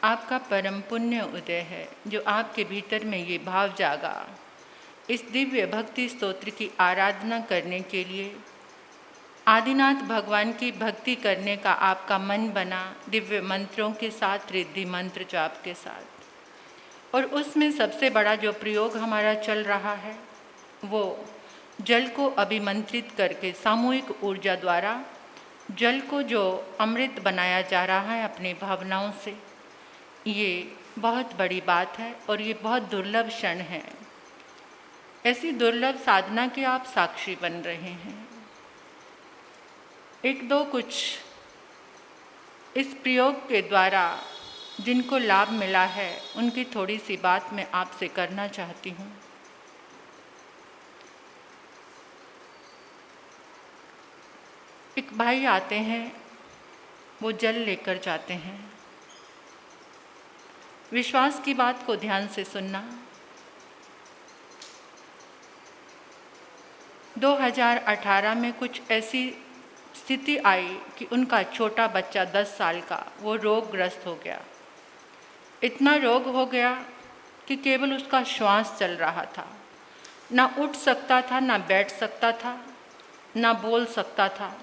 आपका परम पुण्य उदय है जो आपके भीतर में ये भाव जागा। इस दिव्य भक्ति स्तोत्र की आराधना करने के लिए आदिनाथ भगवान की भक्ति करने का आपका मन बना, दिव्य मंत्रों के साथ, रिद्धि मंत्र जाप के साथ। और उसमें सबसे बड़ा जो प्रयोग हमारा चल रहा है वो जल को अभिमंत्रित करके सामूहिक ऊर्जा द्वारा जल को जो अमृत बनाया जा रहा है अपनी भावनाओं से, ये बहुत बड़ी बात है और ये बहुत दुर्लभ क्षण है। ऐसी दुर्लभ साधना के आप साक्षी बन रहे हैं। एक दो कुछ इस प्रयोग के द्वारा जिनको लाभ मिला है उनकी थोड़ी सी बात मैं आपसे करना चाहती हूँ। एक भाई आते हैं, वो जल लेकर जाते हैं। विश्वास की बात को ध्यान से सुनना। 2018 में कुछ ऐसी स्थिति आई कि उनका छोटा बच्चा 10 साल का वो रोगग्रस्त हो गया। इतना रोग हो गया कि केवल उसका श्वास चल रहा था, ना उठ सकता था, ना बैठ सकता था, ना बोल सकता था,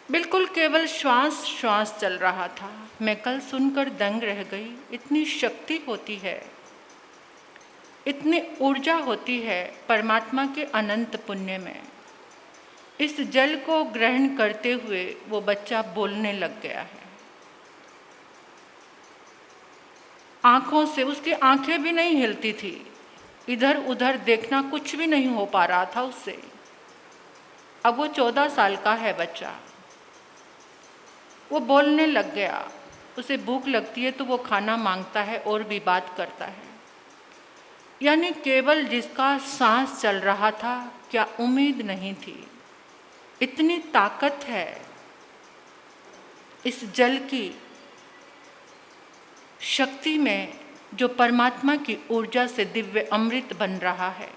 बिल्कुल केवल श्वास श्वास चल रहा था। मैं कल सुनकर दंग रह गई। इतनी शक्ति होती है, इतनी ऊर्जा होती है परमात्मा के अनंत पुण्य में। इस जल को ग्रहण करते हुए वो बच्चा बोलने लग गया है। आंखों से उसकी आंखें भी नहीं हिलती थी, इधर उधर देखना कुछ भी नहीं हो पा रहा था उससे। अब वो 14 साल का है बच्चा, वो बोलने लग गया। उसे भूख लगती है तो वो खाना मांगता है और भी बात करता है। यानी केवल जिसका सांस चल रहा था, क्या उम्मीद नहीं थी। इतनी ताकत है इस जल की शक्ति में जो परमात्मा की ऊर्जा से दिव्य अमृत बन रहा है।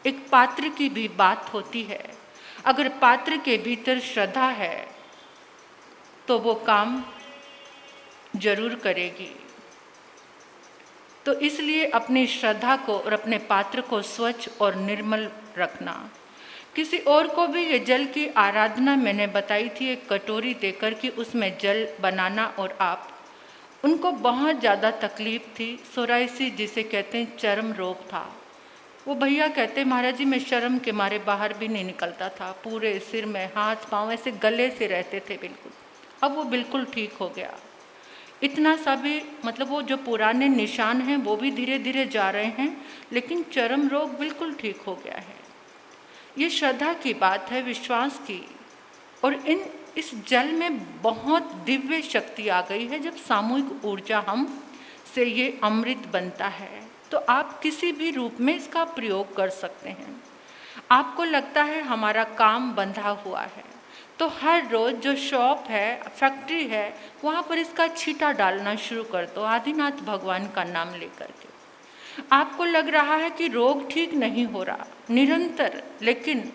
एक पात्र की भी बात होती है। अगर पात्र के भीतर श्रद्धा है तो वो काम जरूर करेगी। तो इसलिए अपनी श्रद्धा को और अपने पात्र को स्वच्छ और निर्मल रखना। किसी और को भी ये जल की आराधना मैंने बताई थी, एक कटोरी देकर कि उसमें जल बनाना, और आप उनको बहुत ज़्यादा तकलीफ थी। सोराइसी जिसे कहते हैं, चर्म रोग था। वो भैया कहते महाराज जी मैं शर्म के मारे बाहर भी नहीं निकलता था, पूरे सिर में हाथ पाँव ऐसे गले से रहते थे बिल्कुल। अब वो बिल्कुल ठीक हो गया। इतना सा भी मतलब वो जो पुराने निशान हैं वो भी धीरे धीरे जा रहे हैं, लेकिन चर्म रोग बिल्कुल ठीक हो गया है। ये श्रद्धा की बात है, विश्वास की। और इस जल में बहुत दिव्य शक्ति आ गई है। जब सामूहिक ऊर्जा हम से ये अमृत बनता है तो आप किसी भी रूप में इसका प्रयोग कर सकते हैं। आपको लगता है हमारा काम बंधा हुआ है तो हर रोज़ जो शॉप है, फैक्ट्री है, वहाँ पर इसका छींटा डालना शुरू कर दो आदिनाथ भगवान का नाम लेकर के। आपको लग रहा है कि रोग ठीक नहीं हो रहा, निरंतर लेकिन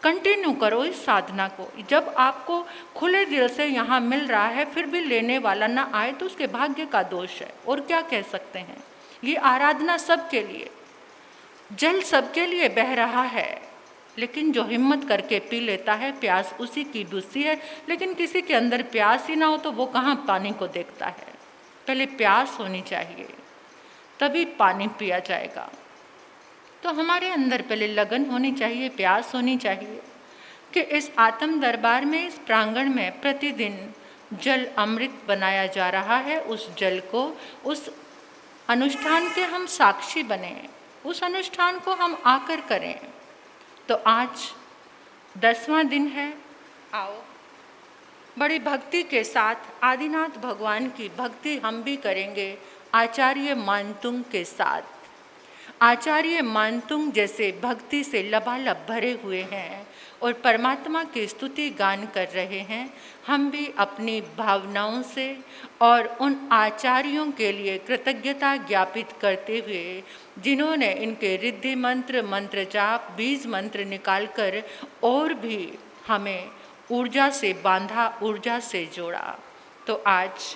कंटिन्यू करो इस साधना को। जब आपको खुले दिल से यहाँ मिल रहा है फिर भी लेने वाला ना आए तो उसके भाग्य का दोष है। और क्या कह सकते हैं। ये आराधना सबके लिए, जल सबके लिए बह रहा है, लेकिन जो हिम्मत करके पी लेता है प्यास उसी की बुझती है। लेकिन किसी के अंदर प्यास ही ना हो तो वो कहाँ पानी को देखता है। पहले प्यास होनी चाहिए तभी पानी पिया जाएगा। तो हमारे अंदर पहले लगन होनी चाहिए, प्यास होनी चाहिए कि इस आत्म दरबार में, इस प्रांगण में प्रतिदिन जल अमृत बनाया जा रहा है। उस जल को, उस अनुष्ठान के हम साक्षी बने, उस अनुष्ठान को हम आकर करें। तो आज 10वां दिन है। आओ बड़ी भक्ति के साथ आदिनाथ भगवान की भक्ति हम भी करेंगे आचार्य मानतुंग के साथ। आचार्य मानतुंग जैसे भक्ति से लबालब भरे हुए हैं और परमात्मा की स्तुति गान कर रहे हैं। हम भी अपनी भावनाओं से और उन आचार्यों के लिए कृतज्ञता ज्ञापित करते हुए जिन्होंने इनके रिद्धि मंत्र, मंत्र जाप, बीज मंत्र निकालकर और भी हमें ऊर्जा से बांधा, ऊर्जा से जोड़ा। तो आज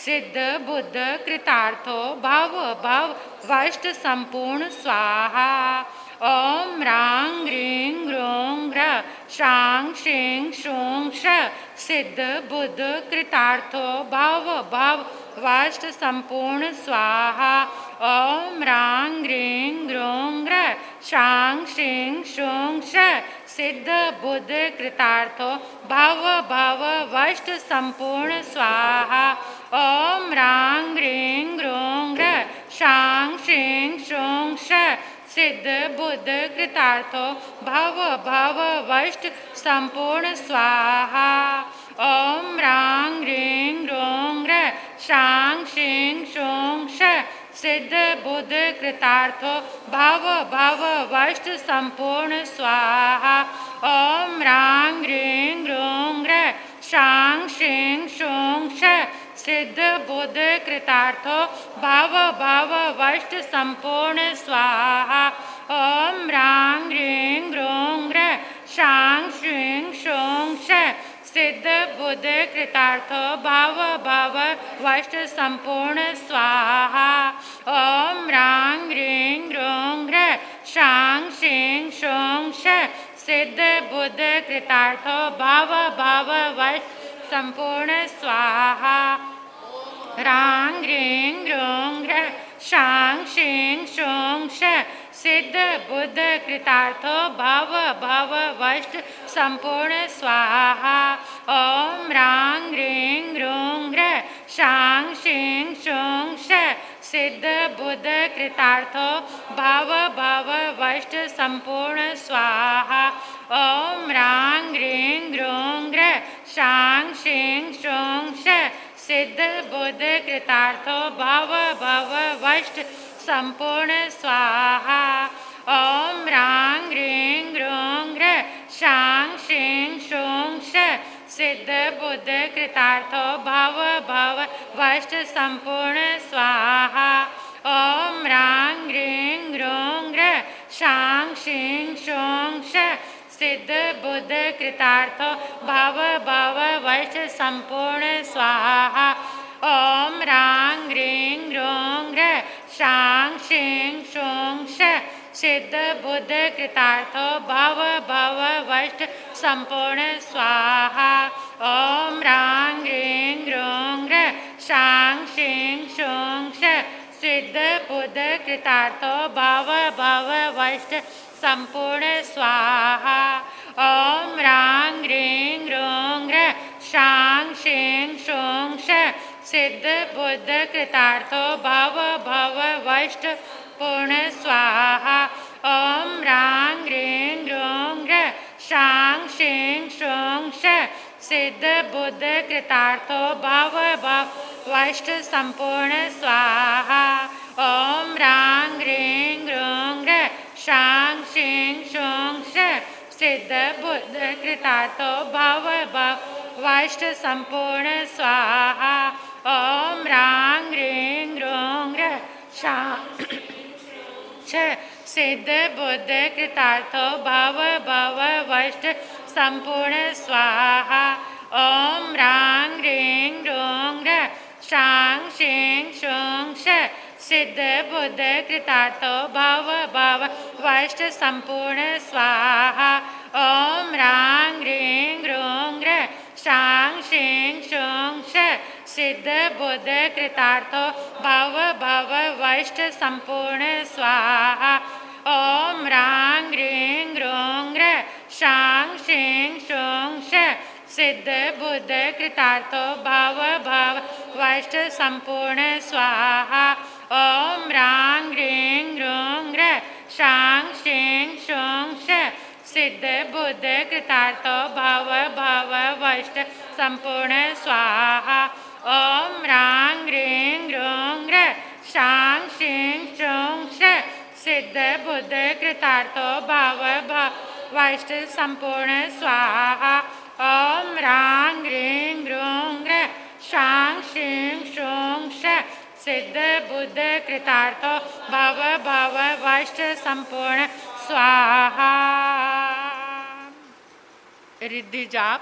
सिद्ध बुद्ध कृतार्थो भव भव वष्ट संपूर्ण स्वाहा। ओम ह्रां ह्रीं ह्रूं ह्रः शां श्रीं श्रूं श्रः सिद्ध बुद्ध कृतार्थो भव भव वष्ट संपूर्ण स्वाहा। ओम ह्रां ह्रीं ह्रूं ह्रः शां श्रीं श्रूं श्रः सिद्ध बुद्ध कृतार्थो भव भव वष्ट संपूर्ण स्वाहा। ओम ह्रां ह्रीं ह्रूं ह्रः शां श्रीं श्रूं श्रः सिद्ध बुद्ध कृतार्थो भव भव वष्ट संपूर्ण स्वाहा। ओम ह्रां ह्रीं ह्रूं ह्रः शां श्रीं श्रूं श्रः सिद्ध बुद्ध कृतार्थो भव भव वष्ट संपूर्ण स्वाहा। ओम ह्रां ह्रीं ह्रूं ह्रः शां श्रीं श्रूं श्रः सिद्ध बुद्ध कृतार्थो भव भव वष्ट संपूर्ण स्वाहा। ओम ह्रां ह्रीं ह्रूं ह्रः शां श्रीं श्रूं श्रः सिद्ध बुद्ध कृतार्थो भव भव वष्ट संपूर्ण स्वाहा। ओम ह्रां ह्रीं ह्रूं ह्रः शां श्रीं श्रूं श्रः सिद्ध बुद्ध कृतार्थो भव भव वष्ट संपूर्ण स्वाहा। ह्रां ह्रीं ह्रूं ह्रः शां श्रीं श्रूं श्रः सिद्ध बुद्ध कृतार्थो भव भव वष्ट संपूर्ण स्वाहा। ओम ह्रां ह्रीं ह्रूं ह्रः शां श्रीं श्रूं श्रः सिद्ध बुद्ध कृतार्थो भव भव वष्ट संपूर्ण स्वाहा। ओम ह्रां ह्रीं ह्रूं ह्रः शां श्रीं श्रूं श्रः सिद्ध बुद्ध कृतार्थो भव भव वष्ट संपूर्ण स्वाहा। ओम ह्रां ह्रीं ह्रूं ह्रः शां श्रीं श्रूं श्रः सिद्ध बुद्ध कृतार्थो भव भव वष्ट संपूर्ण स्वाहा। ओम ह्रां ह्रीं ह्रूं ह्रः शां श्रीं श्रूं श्रः सिद्ध बुद्ध कृतार्थो भव भव वष्ट संपूर्ण स्वाहा। ओम ह्रां ह्रीं ह्रूं ह्रः शां श्रीं श्रूं श्रः सिद्ध बुद्ध कृतार्थो भव भव वष्ट संपूर्ण स्वाहा। ओम ह्रां ह्रीं ह्रूं ह्रः शां श्रीं श्रूं श्रः सिद्ध बुद्ध कृतार्थो भव भव वष्ट संपूर्ण स्वाहा। ओम ह्रां ह्रीं ह्रूं ह्रः शां श्रीं श्रूं श्रः सिद्ध बुद्ध कृतार्थो भव भव वष्ट पूर्ण स्वाहा। ओम ह्रां ह्रीं ह्रूं ह्रः शां श्रीं श्रूं श्रः सिद्ध बुद्ध कृतार्थो भव भव वष्ट संपूर्ण स्वाहा। ओम ह्रां ह्रीं ह्रूं ह्रः शां श्रीं श्रूं श्रः सिद्ध बुद्ध कृतार्थो भव भव वष्ट संपूर्ण स्वाहा। ओम ह्रां ह्रीं ह्रूं ह्रः शां सिद्ध बुद्ध कृतार्थो भव भव वष्ट संपूर्ण स्वाहा। ओम ह्रां ह्रीं ह्रूं ह्रः शां श्रीं श्रूं श्रः सिद्ध बुद्ध कृतार्थो भव भव वष्ट संपूर्ण स्वाहा। ओम ह्रां ह्रीं ह्रूं ह्रः शां श्रीं श्रूं श्रः सिद्ध बुद्ध कृतार्थो भव भव वष्ट संपूर्ण स्वाहा। ओम ह्रां ह्रीं ह्रूं ह्रः शां श्रीं श्रूं श्रः सिद्ध बुद्ध कृतार्थो भव भव वष्ट संपूर्ण स्वाहा। ओम ह्रां ह्रीं ह्रूं ह्रः शां श्रीं श्रूं श्रः सिद्ध बुद्ध कृतार्थो भव भव वष्ट संपूर्ण स्वाहा। ओम ह्रां ह्रीं ह्रूं ह्रः शां श्रीं श्रूं श्रः सिद्ध बुद्ध कृतार्थो भव भव वष्ट संपूर्ण स्वाहा। ओम ह्रां ह्रीं ह्रूं ह्रः शां श्रीं श्रूं श्रः सिद्ध बुद्ध कृतार्थो भव भव वष्ट संपूर्ण स्वाहा। रिद्धि जाप।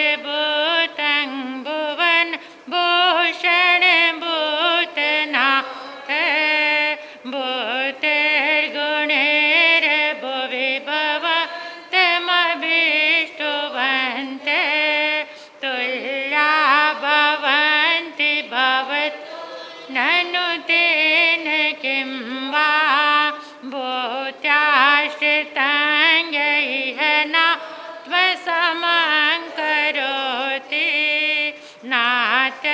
नात्यद्भुतं भुवन भूषण भूतनाथ भूतिर्गुणैर्भुवि भवतमभीष्टवन्ते तुल्या भवन्ति भवत् ननु तेन किं वा भूत्याश्रिताङ्गैः नात्मसमं करोति नात्यद्भुतं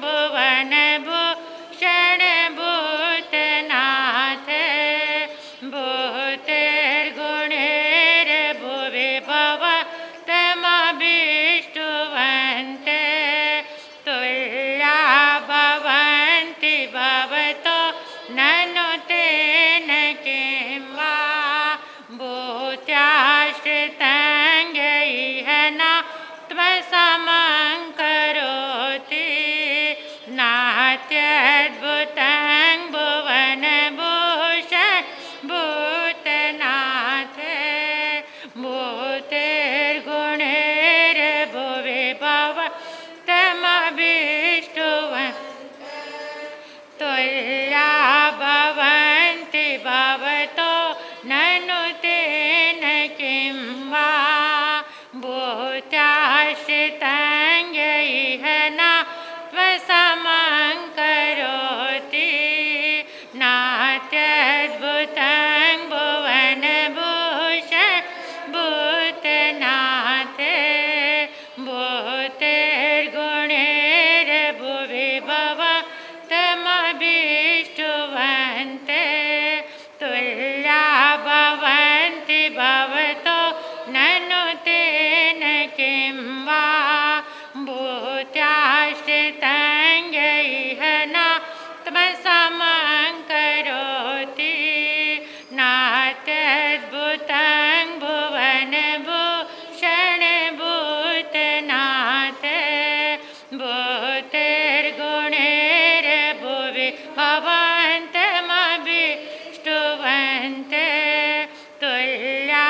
भुवन भूषण भूतनाथ भूतिर्गुणैर्भुवि भवतमभीष्टवन्ते तुल्या भवन्ति भवतो ननु तेन किं वा भूत्याश्रिताङ्गैः नात्मसमं करोति नात्यद्भुतं भुवन भूषण भूतनाथ भूतिर्गुणैर्भुवि भवतमभीष्टवन्ते तुल्या भवन्ति भवतो ननु तेन किं वा भूत्याश्रिताङ्गैः नात्मसमं करोति नात्यद्भुतं भुवन भूषण भूतनाथ भूतिर्गुणैर्भुवि भवतमभीष्टवन्ते तुल्या भवन्ति भवतो ननु तेन किं वा भूत्याश्रिताङ्गैः नात्मसमं करोति नात्यद्भुतं भुवन भूषण भूतनाथ भूतिर्गुणैर्भुवि भवन्तमभीष्टवन्ते तुल्या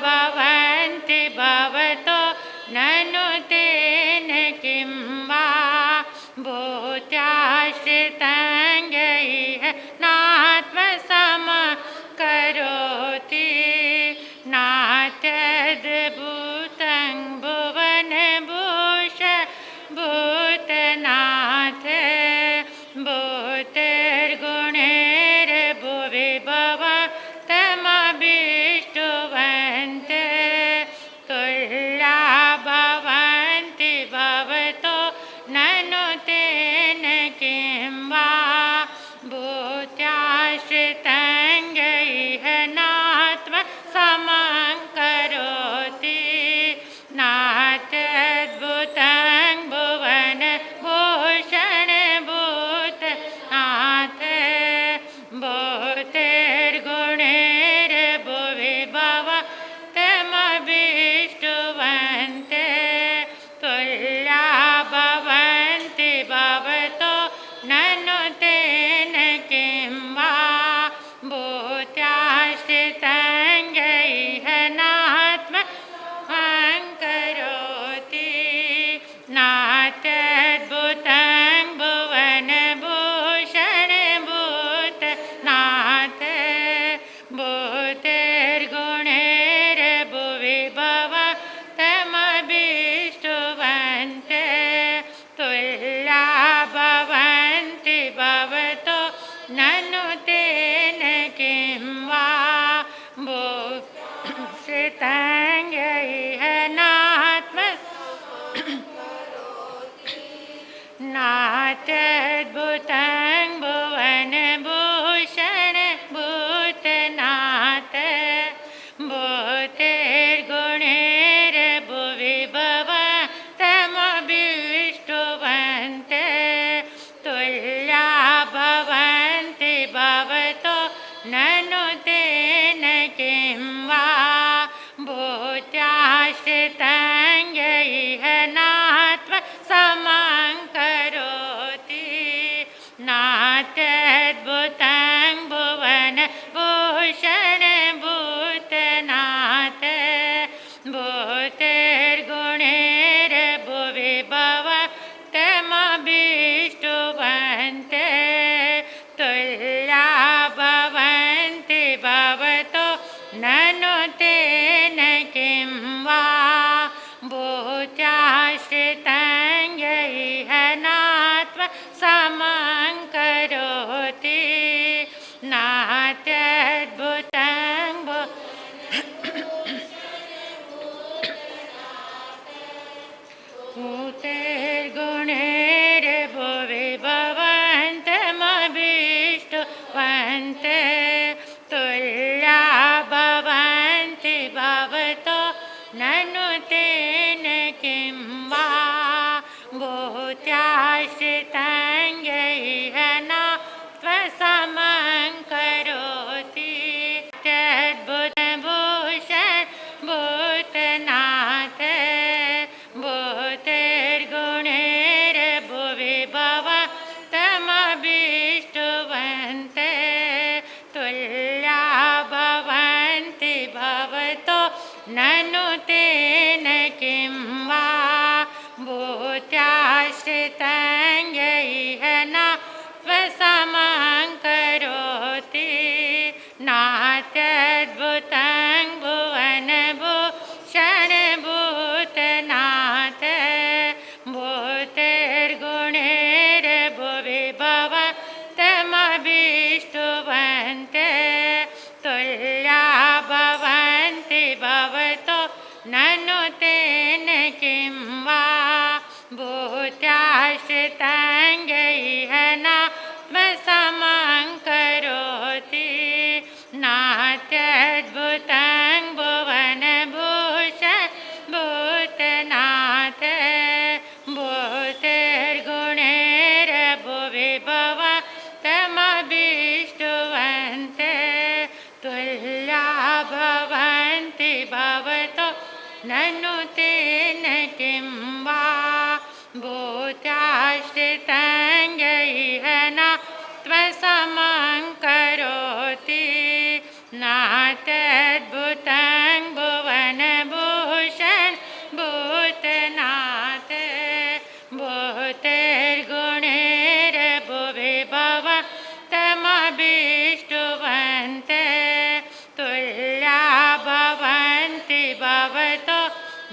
भवन्ति भवतो ननु तेन किं वा भूत्याश्रिताङ्गैः नात्मसमं करोति नात्यद्भुतं भुवन भूषण भूतनाथ भूतिर्गुणैर्भुवि भवतमभीष्टवन्ते तुल्या भवन्ति भवतो ननु तेन किं वा भूत्याश्रिताङ्गैः नात्मसमं करोति नात्यद्भुतं भुवन भूषण भूतनाथ भूतिर्गुणैर्भुवि भवतमभीष्टवन्ते तुल्या भवन्ति भवतो ननु तेन किं वा भूत्याश्रिताङ्गैः नात्मसमं करोति नात्यद्भुतं भुवन भूषण भूतनाथ भूतिर्गुणैर्भुवि भवतमभीष्टवन्ते तुल्या भवन्ति भवतो ननु तेन किं वा भूत्याश्रिताङ्गैः नात्यद्भुतं भुवन भूषण भूतनाथ भूतिर्गुणैर्भुवि भवतमभीष्टवन्ते तुल्या भवन्ति भवतो ननु तेन किं वा भूत्याश्रिताङ्गैः नात्मसमं करोति नात्यद्भुतं भुवन भूषण भूतनाथ भवतो ननु तेन किं वा भूत्याश्रितं यैह न त्वसमं करोति तद्भुतभूषण भूतनाथ भूतिर्गुणैर्भुवि भवतमभीष्टवन्ते तुल्या भवन्ति भवतो ननु तेन किं वा भूत्याश्रितं यैह न त्वसमं करोति नात्यद्भुतं भुवनभूषण भूतनाथ भूतिर्गुणैर्भुवि भवतमभीष्टवन्ते तुल्या भवन्ति भवतो ननु तेन किं वा भूत्याश्रितं यैह न त्वसमं करोति नात्यद्भुतं भुवनभूषण भूतनाथ भूतिर्गुणैर्भुवि भवतमभीष्टवन्ते तुल्या भवन्ति भवतो ननु तेन किं वा भूत्याश्रितं यैह न त्वसमं करोति नात्यद्भुतं भुवनभूषण भूतनाथ भूतिर्गुणैर्भुवि भवतमभीष्टवन्ते तुल्या भवन्ति भवतो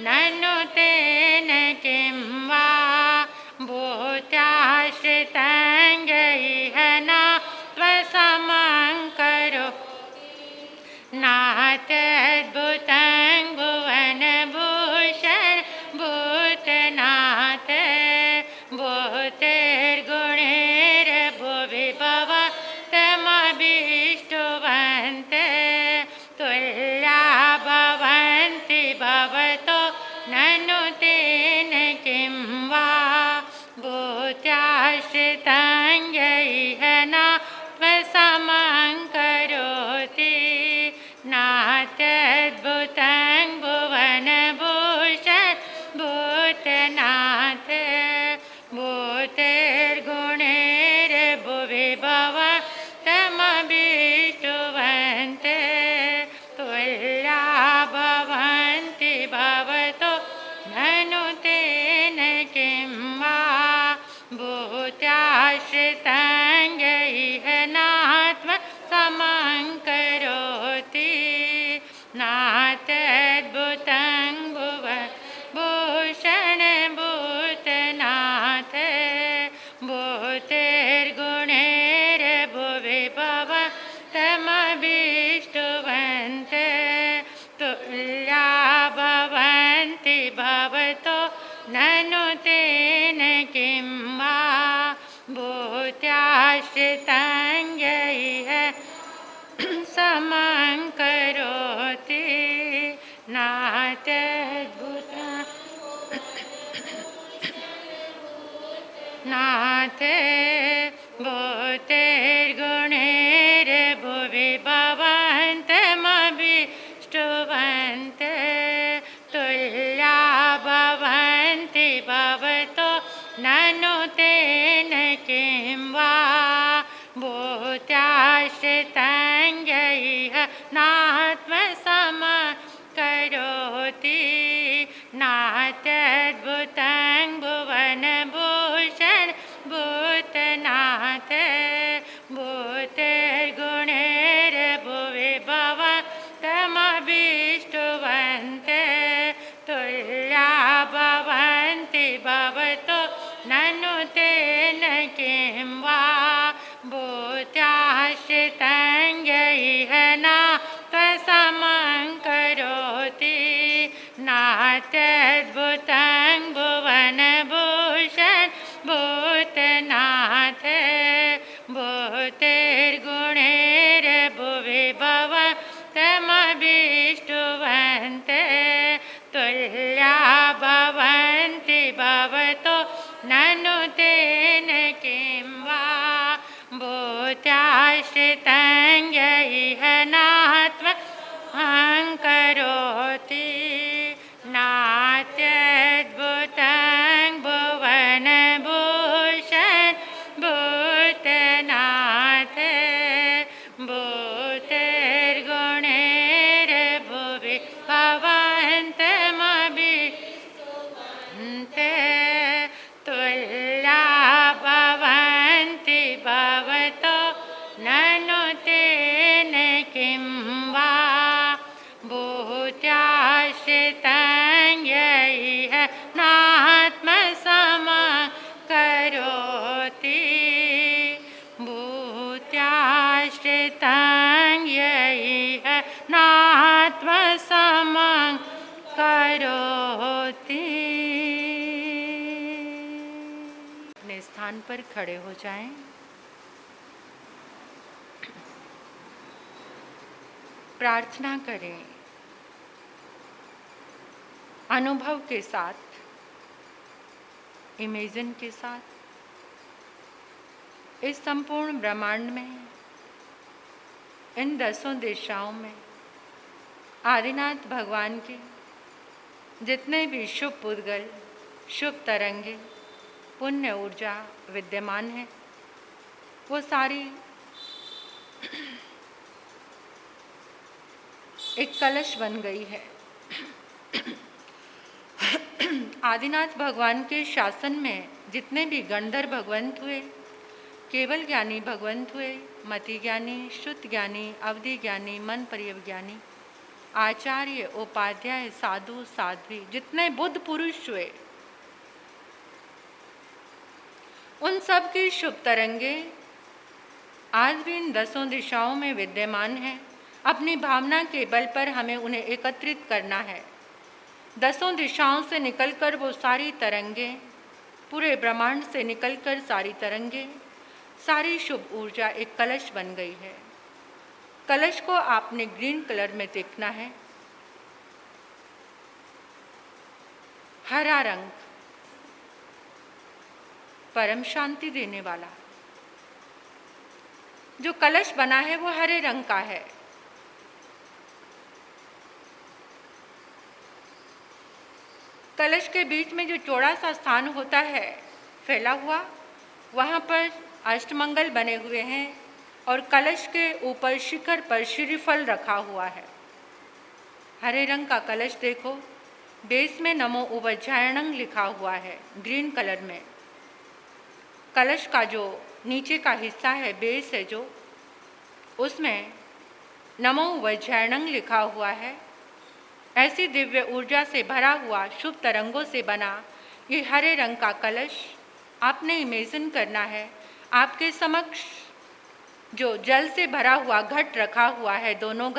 ननु तेन किं वा भूत्याश्रितं यैह न त्वसमं करोति नात्यद्भुतं भुवनभूषण भूतनाथ भूतिर्गुणैर्भुवि भवतमभीष्टवन्ते तुल्या भवन्ति भवतो ननु तेन किं वा भूत्याश्रितं यैह न त्वसमं करोति नात्यद्भुतं भुवनभूषण भूतनाथ भूतिर्गुणैर्भुवि भवतमभीष्टवन्ते तुल्या भवन्ति भवतो ननु तेन किं वा भूत्याश्रितं यैह न त्वसमं करोति नात्यद्भुतं भुवनभूषण भूतनाथ भूतिर्गुणैर्भुवि भवतमभीष्टवन्ते तुल्या भवन्ति भवतो ननु तेन किं वा भूत्याश्रितं यैह समं करोति नात्यद्भुतं नाथ भूतिर्गुणैर्भुवि भवन्तमभीष्टवन्ते तुल्या भवन्ति भवतो ननु तेन किं वा भूत्याश्रितं यैह न त्वसमं करोति नात्यद्भुतं भुवनभूषण भूतनाथ भूतिर्गुणैर्भुवि भवतमभीष्टवन्ते तुल्या भवन्ति भवतो ननु तेन किं वा भूत्याश्रितं यैह न त्वसमं करोति नात्यद्भुतं भुवनभूषण भूतनाथ भूतिर्गुणैर्भुवि भवतमभीष्टवन्ते भवन्तमभिन्ते तुल्या भवन्ति भवतो ननु तेन किं वा भूत्याश्रितं यैः नात्मसमं करोति भूत्याश्रितं यैः नात्मसमं करोति। अपने स्थान पर खड़े हो जाएं। प्रार्थना करें अनुभव के साथ, इमेजिन के साथ। इस संपूर्ण ब्रह्मांड में, इन 10 दिशाओं में आदिनाथ भगवान के जितने भी शुभ पुद्गल, शुभ तरंगे, पुण्य ऊर्जा विद्यमान है, वो सारी एक कलश बन गई है। आदिनाथ भगवान के शासन में जितने भी गंधर्व भगवंत हुए, केवल ज्ञानी भगवंत हुए, मति ज्ञानी, शुद्ध ज्ञानी, अवधि ज्ञानी, मन परिज्ञानी, आचार्य, उपाध्याय, साधु, साध्वी, जितने बुद्ध पुरुष हुए, उन सब की शुभ तरंगे आज भी इन 10 दिशाओं में विद्यमान हैं। अपनी भावना के बल पर हमें उन्हें एकत्रित करना है। 10 दिशाओं से निकलकर वो सारी तरंगे, पूरे ब्रह्मांड से निकलकर सारी तरंगे, सारी शुभ ऊर्जा एक कलश बन गई है। कलश को आपने ग्रीन कलर में देखना है। हरा रंग परम शांति देने वाला। जो कलश बना है वो हरे रंग का है। कलश के बीच में जो चौड़ा सा स्थान होता है फैला हुआ, वहाँ पर अष्टमंगल बने हुए हैं और कलश के ऊपर शिखर पर श्रीफल रखा हुआ है। हरे रंग का कलश देखो, बेस में नमो उवज्जायणं लिखा हुआ है ग्रीन कलर में। कलश का जो नीचे का हिस्सा है, बेस है जो, उसमें नमो उवज्जायणं लिखा हुआ है। ऐसी दिव्य ऊर्जा से भरा हुआ, शुभ तरंगों से बना ये हरे रंग का कलश आपने इमेजिन करना है। आपके समक्ष जो जल से भरा हुआ घट रखा हुआ है, दोनों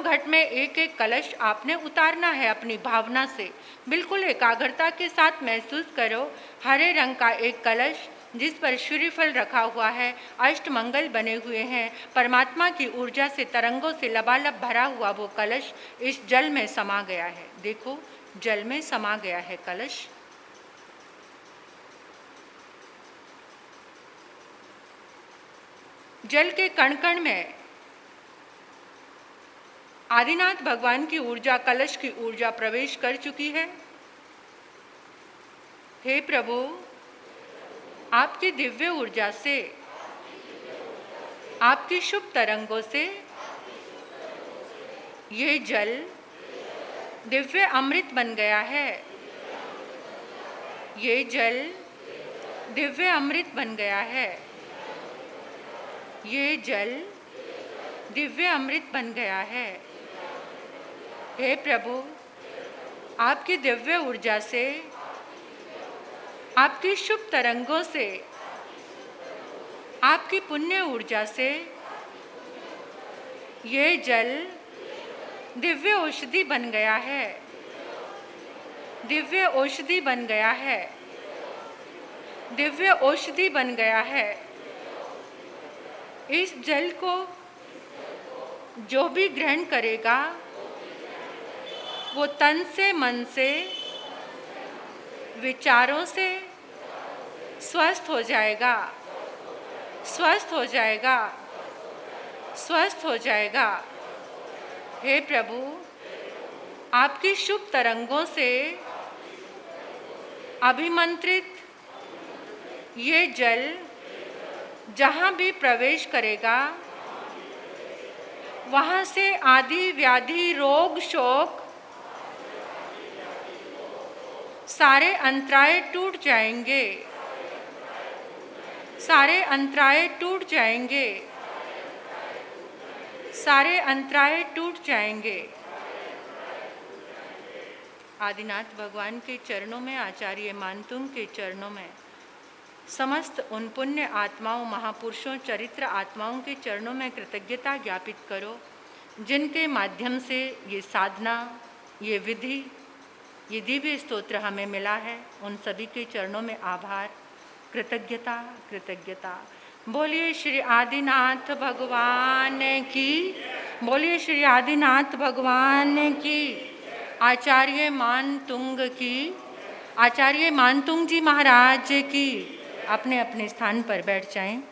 घट में एक एक कलश आपने उतारना है अपनी भावना से। बिल्कुल एकाग्रता के साथ महसूस करो हरे रंग का एक कलश जिस पर श्रीफल रखा हुआ है, अष्टमंगल बने हुए हैं, परमात्मा की ऊर्जा से, तरंगों से लबालब भरा हुआ वो कलश इस जल में समा गया है। देखो, जल में समा गया है कलश। जल के कण कण में आदिनाथ भगवान की ऊर्जा, कलश की ऊर्जा प्रवेश कर चुकी है। हे प्रभु, आपकी दिव्य ऊर्जा से, आपकी शुभ तरंगों से ये जल दिव्य अमृत बन गया है। ये जल दिव्य अमृत बन गया है। ये जल दिव्य अमृत बन गया है। हे प्रभु, आपकी दिव्य ऊर्जा से, आपकी शुभ तरंगों से, आपकी पुण्य ऊर्जा से ये जल दिव्य औषधि बन गया है। दिव्य औषधि बन गया है। दिव्य औषधि बन गया है। इस जल को जो भी ग्रहण करेगा वो तन से, मन से, विचारों से स्वस्थ हो जाएगा, स्वस्थ हो जाएगा, स्वस्थ हो जाएगा। हे प्रभु, आपकी शुभ तरंगों से अभिमंत्रित ये जल जहाँ भी प्रवेश करेगा वहाँ से आदि व्याधि रोग शोक सारे अंतराय टूट जाएंगे, सारे अंतराय टूट जाएंगे, सारे अंतराय टूट जाएंगे। आदिनाथ भगवान के चरणों में, आचार्य मानतुंग के चरणों में, समस्त उन पुण्य आत्माओं, महापुरुषों, चरित्र आत्माओं के चरणों में कृतज्ञता ज्ञापित करो, जिनके माध्यम से ये साधना, ये विधि, ये दिव्य स्तोत्र हमें मिला है। उन सभी के चरणों में आभार, कृतज्ञता, कृतज्ञता। बोलिए श्री आदिनाथ भगवान की, बोलिए श्री आदिनाथ भगवान की। आचार्य मानतुंग की, आचार्य मानतुंग जी महाराज की। अपने अपने स्थान पर बैठ जाएं।